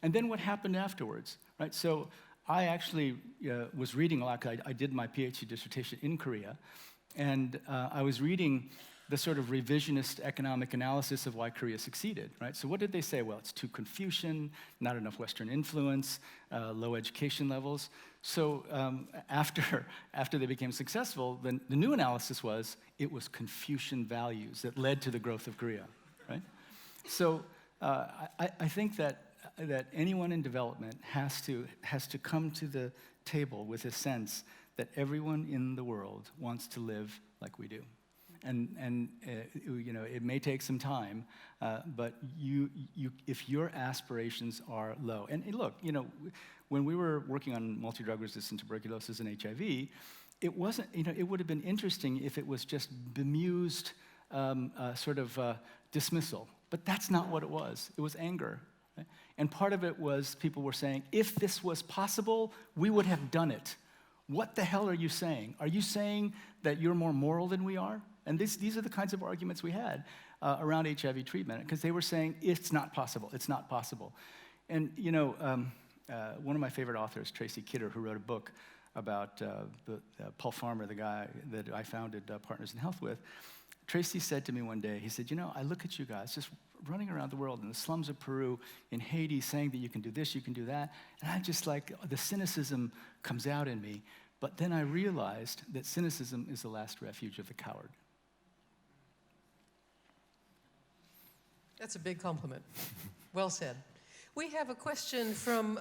S2: And then what happened afterwards, right? So I actually was reading a lot. I did my PhD dissertation in Korea, and I was reading the sort of revisionist economic analysis of why Korea succeeded, right? So what did they say? Well, it's too Confucian, not enough Western influence, low education levels. So after they became successful, the new analysis was it was Confucian values that led to the growth of Korea, right? So I think that anyone in development has to come to the table with a sense that everyone in the world wants to live like we do. And you know, it may take some time, but if your aspirations are low, and look, you know, when we were working on multi-drug-resistant tuberculosis and HIV, it wasn't, you know, it would have been interesting if it was just bemused sort of dismissal, but that's not what it was. It was anger, right? And part of it was people were saying, if this was possible, we would have done it. What the hell are you saying? Are you saying that you're more moral than we are? And these are the kinds of arguments we had around HIV treatment, because they were saying, it's not possible, it's not possible. And one of my favorite authors, Tracy Kidder, who wrote a book about Paul Farmer, the guy that I founded Partners in Health with, Tracy said to me one day, he said, I look at you guys just running around the world in the slums of Peru, in Haiti, saying that you can do this, you can do that, and I just the cynicism comes out in me. But then I realized that cynicism is the last refuge of the coward.
S1: That's a big compliment. Well said. We have a question from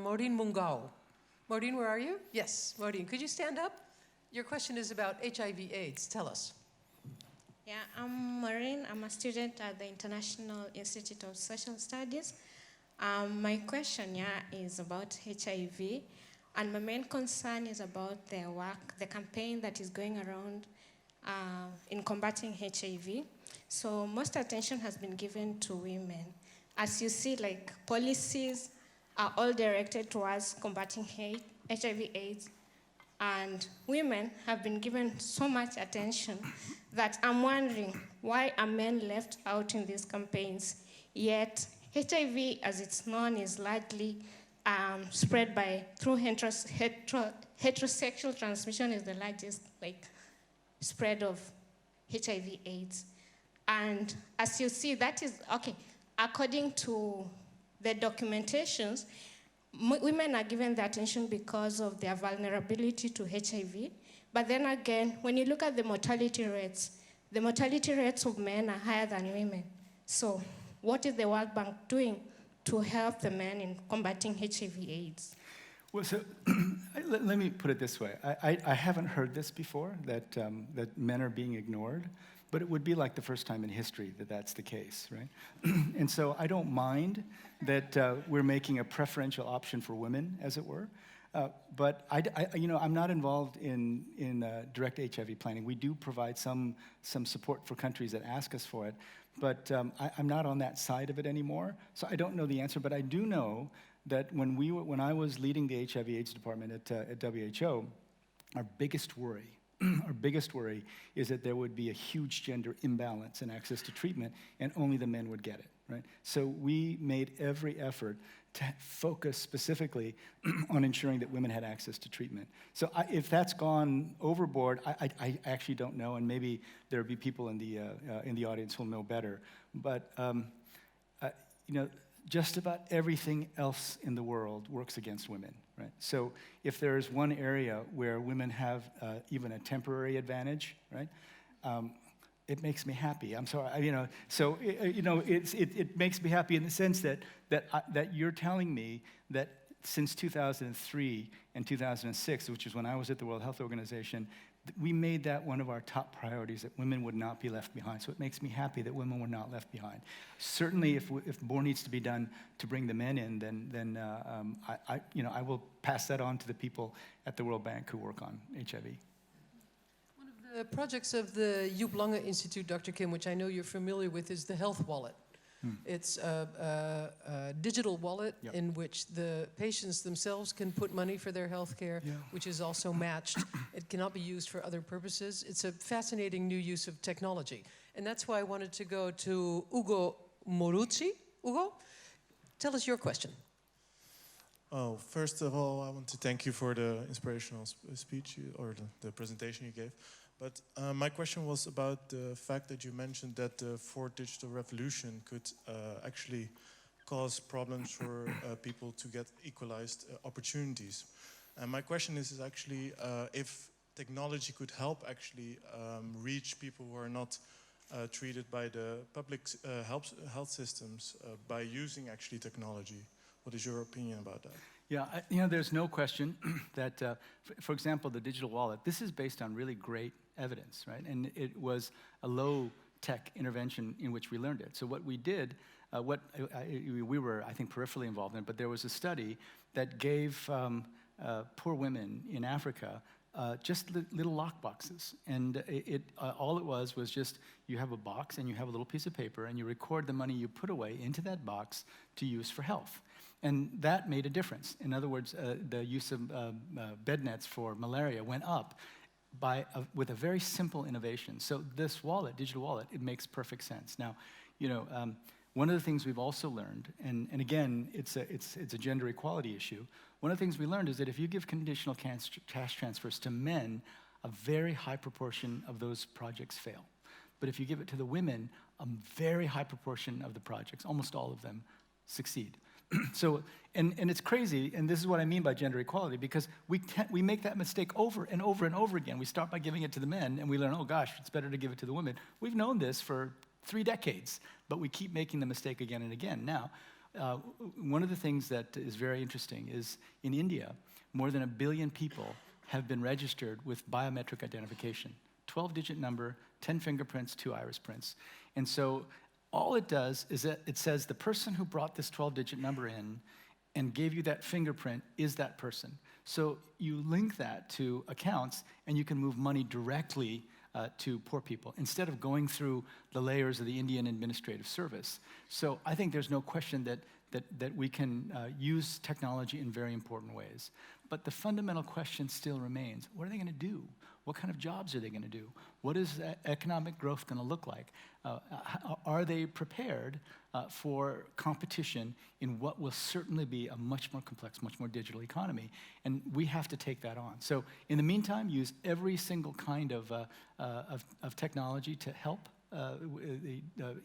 S1: Maureen Mungao. Maureen, where are you? Yes, Maureen, could you stand up? Your question is about HIV/AIDS. Tell us.
S3: Yeah, I'm Maureen. I'm a student at the International Institute of Social Studies. My question, is about HIV. And my main concern is about their work, the campaign that is going around in combating HIV. So most attention has been given to women. As you see, policies are all directed towards combating HIV/AIDS, and women have been given so much attention that I'm wondering, why are men left out in these campaigns? Yet HIV, as it's known, is largely spread through heterosexual transmission is the largest spread of HIV/AIDS. And as you see, that is, okay, according to the documentations, women are given the attention because of their vulnerability to HIV. But then again, when you look at the mortality rates of men are higher than women. So what is the World Bank doing to help the men in combating HIV/AIDS?
S2: Well, so let me put it this way. I haven't heard this before, that men are being ignored. But it would be like the first time in history that that's the case, right? And so I don't mind that we're making a preferential option for women, as it were. But I'm not involved in direct HIV planning. We do provide some support for countries that ask us for it. But I'm not on that side of it anymore. So I don't know the answer. But I do know that when I was leading the HIV/AIDS department at WHO, our biggest worry is that there would be a huge gender imbalance in access to treatment, and only the men would get it, right? So we made every effort to focus specifically on ensuring that women had access to treatment. So if that's gone overboard, I actually don't know, and maybe there'll be people in the audience who'll know better. But just about everything else in the world works against women, right? So if there's one area where women have even a temporary advantage, right, it makes me happy. I'm sorry, it makes me happy in the sense that you're telling me that since 2003 and 2006, which is when I was at the World Health Organization, we made that one of our top priorities, that women would not be left behind. So it makes me happy that women were not left behind. Certainly, if more needs to be done to bring the men in, then I will pass that on to the people at the World Bank who work on HIV.
S1: One of the projects of the Joep Lange Institute, Dr. Kim, which I know you're familiar with, is the Health Wallet. It's a digital wallet in which the patients themselves can put money for their health care, which is also matched. It cannot be used for other purposes. It's a fascinating new use of technology. And that's why I wanted to go to Ugo Moruzzi. Ugo, tell us your question.
S4: Oh, first of all, I want to thank you for the inspirational speech or the presentation you gave. But my question was about the fact that you mentioned that the fourth digital revolution could actually cause problems for people to get equalized opportunities. And my question is actually if technology could help actually reach people who are not treated by the public health systems by using actually technology. What is your opinion about that?
S2: Yeah, there's no question that, for example, the digital wallet, this is based on really great evidence, right? And it was a low-tech intervention in which we learned it. So what we did, we were, I think, peripherally involved in it, but there was a study that gave poor women in Africa just little lock boxes. And all it was just, you have a box and you have a little piece of paper and you record the money you put away into that box to use for health. And that made a difference. In other words, the use of bed nets for malaria went up with a very simple innovation. So this wallet, digital wallet, it makes perfect sense. Now, one of the things we've also learned, and again, it's a gender equality issue. One of the things we learned is that if you give conditional cash transfers to men, a very high proportion of those projects fail. But if you give it to the women, a very high proportion of the projects, almost all of them, succeed. So, and it's crazy, and this is what I mean by gender equality, because we make that mistake over and over and over again. We start by giving it to the men, and we learn, oh gosh, it's better to give it to the women. We've known this for 3 decades, but we keep making the mistake again and again. Now, one of the things that is very interesting is in India, more than 1 billion people have been registered with biometric identification. 12-digit number, 10 fingerprints, 2 iris prints. And so all it does is that it says the person who brought this 12-digit number in and gave you that fingerprint is that person. So you link that to accounts, and you can move money directly to poor people instead of going through the layers of the Indian administrative service. So I think there's no question that we can use technology in very important ways. But the fundamental question still remains, what are they going to do? What kind of jobs are they going to do? What is economic growth going to look like? Are they prepared for competition in what will certainly be a much more complex, much more digital economy? And we have to take that on. So in the meantime, use every single kind of technology to help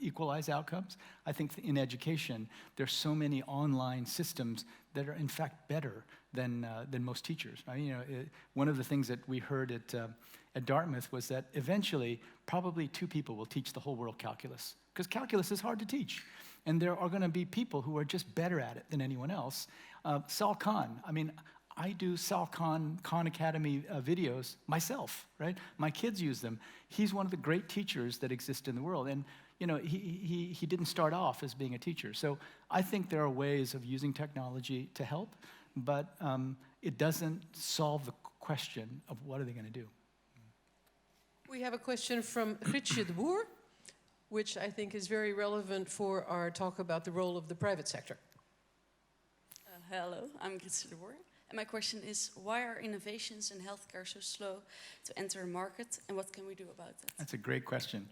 S2: equalize outcomes. I think in education, there's so many online systems that are in fact better than most teachers. I mean, one of the things that we heard at Dartmouth was that eventually, probably 2 people will teach the whole world calculus, because calculus is hard to teach. And there are going to be people who are just better at it than anyone else. Sal Khan, I mean, I do Sal Khan Academy videos myself, right? My kids use them. He's one of the great teachers that exist in the world. And he didn't start off as being a teacher. So I think there are ways of using technology to help, but it doesn't solve the question of what are they going to do.
S1: We have a question from Grietje de Boer, which I think is very relevant for our talk about the role of the private sector.
S5: Hello, I'm Grietje de Boer. And my question is, why are innovations in healthcare so slow to enter a market, and what can we do about that?
S2: That's a great question.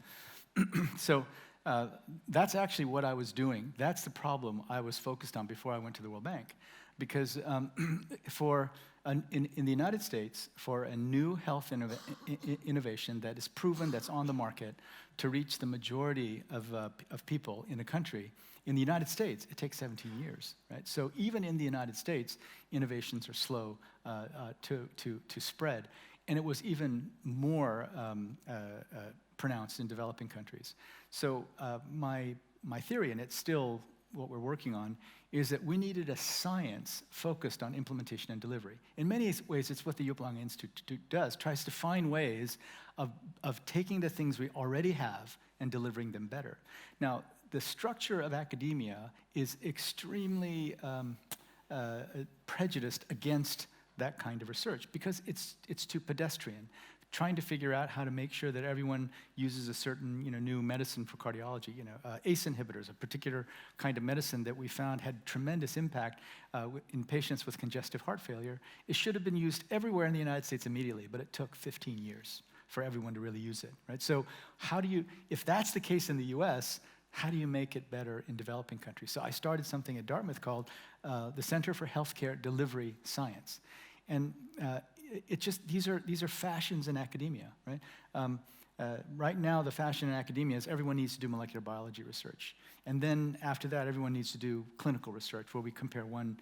S2: So that's actually what I was doing. That's the problem I was focused on before I went to the World Bank. Because in the United States, for a new health innovation that is proven, that's on the market, to reach the majority of people in the country, in the United States, it takes 17 years, right? So even in the United States, innovations are slow to spread. And it was even more pronounced in developing countries. So my theory, and it's still what we're working on, is that we needed a science focused on implementation and delivery. In many ways, it's what the Joep Lange Institute does, tries to find ways of taking the things we already have and delivering them better. Now, the structure of academia is extremely prejudiced against that kind of research because it's too pedestrian. Trying to figure out how to make sure that everyone uses a certain new medicine for cardiology. ACE inhibitors, a particular kind of medicine that we found had tremendous impact in patients with congestive heart failure. It should have been used everywhere in the United States immediately, but it took 15 years for everyone to really use it, right? So how do you, if that's the case in the US, how do you make it better in developing countries? So I started something at Dartmouth called the Center for Healthcare Delivery Science. And these are fashions in academia, right? Right now, the fashion in academia is everyone needs to do molecular biology research. And then after that, everyone needs to do clinical research where we compare one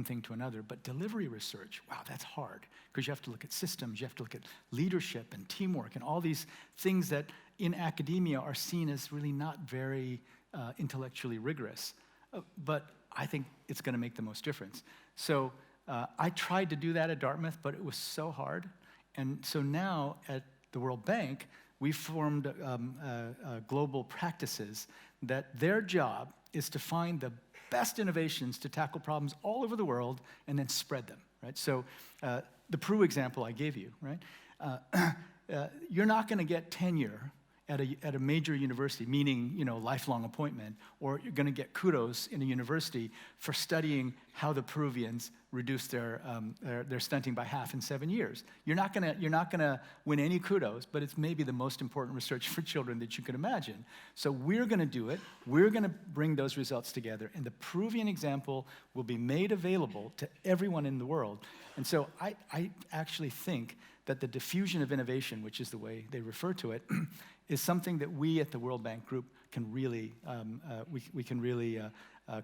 S2: thing to another. But delivery research, wow, that's hard because you have to look at systems, you have to look at leadership and teamwork and all these things that in academia are seen as really not very intellectually rigorous. But I think it's going to make the most difference. So I tried to do that at Dartmouth, but it was so hard. And so now at the World Bank, we formed global practices that their job is to find the best innovations to tackle problems all over the world and then spread them, right? So the Peru example I gave you, right? You're not going to get tenure at a major university, meaning, you know, lifelong appointment, or you're going to get kudos in a university for studying how the Peruvians reduced their stunting by half in 7 years. You're not gonna win any kudos, but it's maybe the most important research for children that you can imagine. So we're going to do it. We're going to bring those results together, and the Peruvian example will be made available to everyone in the world. And so I actually think that the diffusion of innovation, which is the way they refer to it, is something that we at the World Bank Group can really, we can really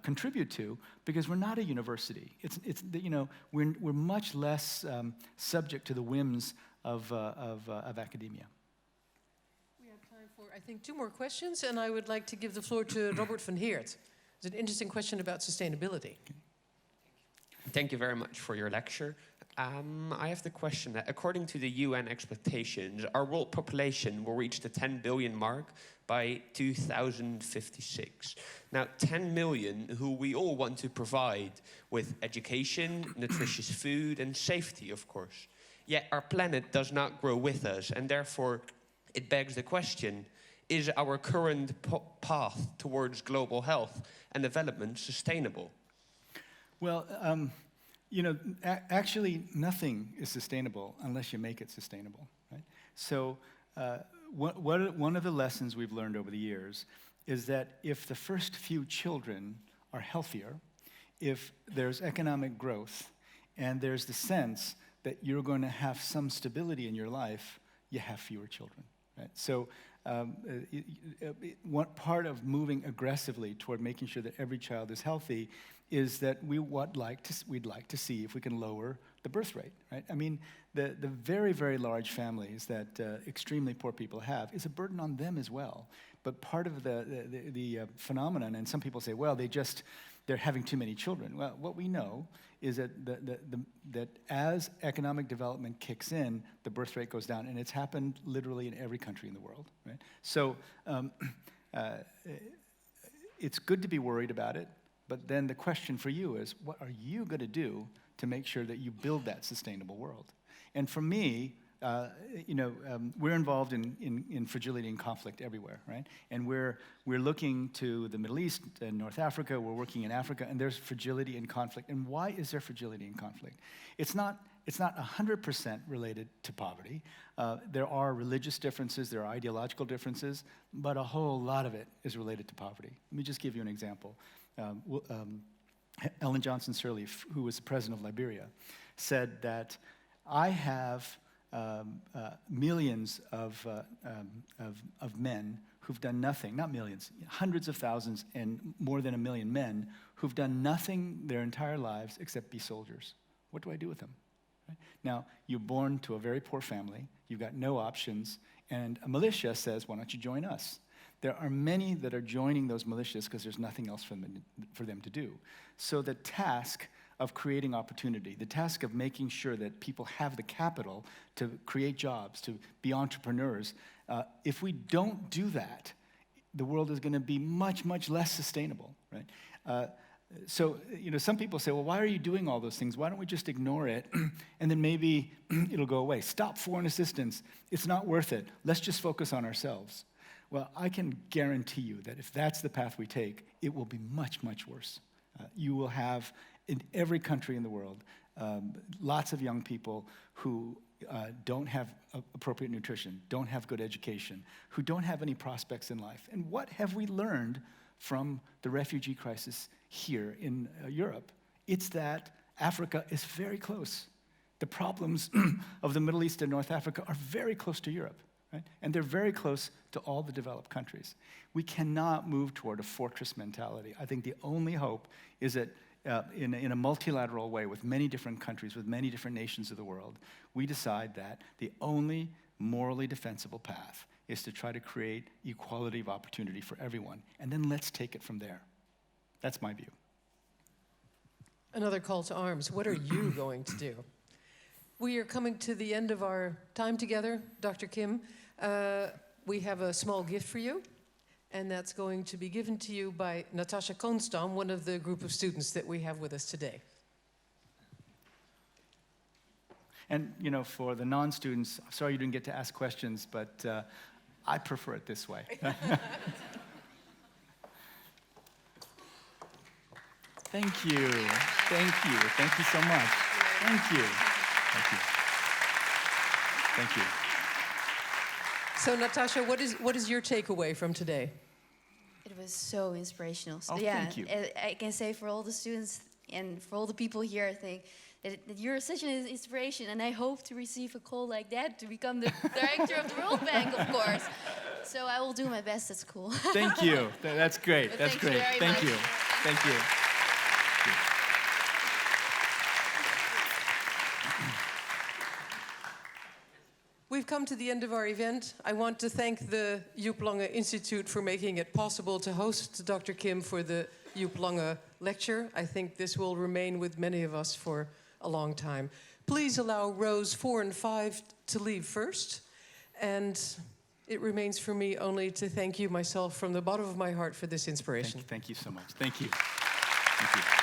S2: contribute to, because we're not a university. It's you know, we're much less subject to the whims of academia.
S1: We have time for, I think, 2 more questions, and I would like to give the floor to Robert van Heert. It's an interesting question about sustainability.
S6: Thank you very much for your lecture. I have the question that according to the UN expectations, our world population will reach the 10 billion mark by 2056. Now, 10 million who we all want to provide with education, nutritious food, and safety, of course. Yet our planet does not grow with us, and therefore it begs the question, is our current path towards global health and development sustainable?
S2: Well, you know, actually nothing is sustainable unless you make it sustainable, right? So one of the lessons we've learned over the years is that if the first few children are healthier, if there's economic growth, and there's the sense that you're going to have some stability in your life, you have fewer children, right? So one part of moving aggressively toward making sure that every child is healthy is that we'd like to see if we can lower the birth rate, right? I mean, the very, very large families that extremely poor people have is a burden on them as well. But part of the phenomenon, and some people say, well, they're having too many children. Well, what we know is that as economic development kicks in, the birth rate goes down, and it's happened literally in every country in the world, right? So it's good to be worried about it, but then the question for you is, what are you going to do to make sure that you build that sustainable world? And for me, you know, we're involved in fragility and conflict everywhere, right? And we're looking to the Middle East and North Africa. We're working in Africa, and there's fragility and conflict. And why is there fragility and conflict? It's not 100% related to poverty. There are religious differences, there are ideological differences, but a whole lot of it is related to poverty. Let me just give you an example. Ellen Johnson Sirleaf, who was the president of Liberia, said that I have millions of men who've done nothing, not millions, hundreds of thousands and more than 1 million men who've done nothing their entire lives except be soldiers. What do I do with them? Right? Now, you're born to a very poor family, you've got no options, and a militia says, why don't you join us? There are many that are joining those militias because there's nothing else for them to do. So the task of creating opportunity, the task of making sure that people have the capital to create jobs, to be entrepreneurs, if we don't do that, the world is going to be much, much less sustainable, right? So, you know, some people say, well, why are you doing all those things? Why don't we just ignore it, and then maybe it'll go away? Stop foreign assistance. It's not worth it. Let's just focus on ourselves. Well, I can guarantee you that if that's the path we take, it will be much, much worse. You will have, in every country in the world, lots of young people who don't have appropriate nutrition, don't have good education, who don't have any prospects in life. And what have we learned from the refugee crisis here in Europe? It's that Africa is very close. The problems of the Middle East and North Africa are very close to Europe. Right? And they're very close to all the developed countries. We cannot move toward a fortress mentality. I think the only hope is that in a multilateral way with many different countries, with many different nations of the world, we decide that the only morally defensible path is to try to create equality of opportunity for everyone. And then let's take it from there. That's my view.
S1: Another call to arms. What are you going to do? We are coming to the end of our time together, Dr. Kim. We have a small gift for you, and that's going to be given to you by Natasha Koonstam, one of the group of students that we have with us today.
S2: And, you know, for the non-students, sorry you didn't get to ask questions, but I prefer it this way. Thank you. Thank you. Thank you so much. Thank you. Thank you. Thank you.
S1: So, Natasha, what is your takeaway from today?
S7: It was so inspirational. So,
S2: Oh,
S7: yeah,
S2: thank you.
S7: I can say for all the students and for all the people here, I think that you're such an inspiration, and I hope to receive a call like that to become the director of the World Bank, of course. So I will do my best at school.
S2: Thank you. That's great.
S7: But
S2: That's
S7: thank you
S2: great.
S7: very
S2: Thank
S7: much.
S2: you. Thank you.
S1: We've come to the end of our event. I want to thank the Joep Lange Institute for making it possible to host Dr. Kim for the Joep Lange lecture. I think this will remain with many of us for a long time. Please allow rows 4 and 5 to leave first. And it remains for me only to thank you myself from the bottom of my heart for this inspiration.
S2: Thank you so much. Thank you. Thank you.